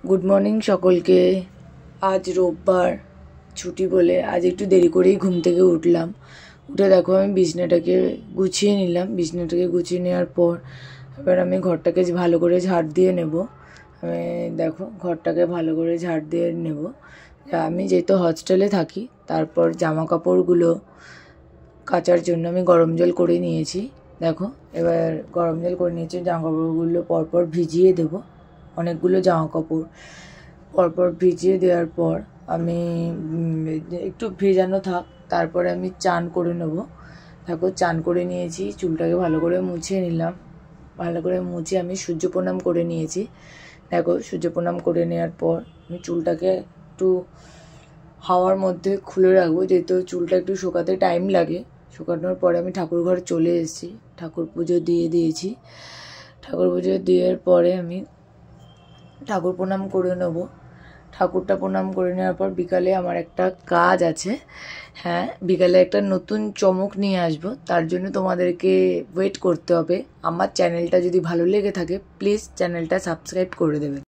Good morning সকলকে। আজ রোববার ছুটি বলে আজ একটু দেরি করেই ঘুম থেকে উঠলাম। উঠে দেখো আমি বিছনাটাকে গুছিয়ে নিলাম। বিছনাটাকে গুছিয়ে নেওয়ার পর এবার আমি ঘরটাকে ভালো করে ঝাড় দিয়ে নেব। আমি দেখো ঘরটাকে ভালো করে ঝাড় দিয়ে নেব। আমি যেহেতু হস্টেলে থাকি, তারপর জামা কাপড়গুলো কাচার জন্য আমি গরম জল করে নিয়েছি। দেখো এবার গরম জল করে নিয়েছি, জামা কাপড়গুলো পরপর ভিজিয়ে দেবো। অনেকগুলো জামা কাপড় পরপর ভিজিয়ে দেওয়ার পর আমি একটু ভেজানো থাক, তারপরে আমি চান করে নেব। দেখো চান করে নিয়েছি, চুলটাকে ভালো করে মুছে নিলাম। ভালো করে মুছে আমি সূর্য প্রণাম করে নিয়েছি। দেখো সূর্য প্রণাম করে নেওয়ার পর আমি চুলটাকে একটু হাওয়ার মধ্যে খুলে রাখবো, যেহেতু চুলটা একটু শুকাতে টাইম লাগে। শুকানোর পরে আমি ঠাকুর ঘরে চলে এসেছি, ঠাকুর পুজো দিয়ে দিয়েছি। ঠাকুর পুজো দেওয়ার পরে আমি ঠাকুর প্রণাম করে নেব। ঠাকুরটা প্রণাম করে নেওয়ার পর বিকালে আমার একটা কাজ আছে। হ্যাঁ, বিকালে একটা নতুন চমক নিয়ে আসবো, তার জন্য তোমাদেরকে ওয়েট করতে হবে। আমার চ্যানেলটা যদি ভালো লেগে থাকে প্লিজ চ্যানেলটা সাবস্ক্রাইব করে দেবে।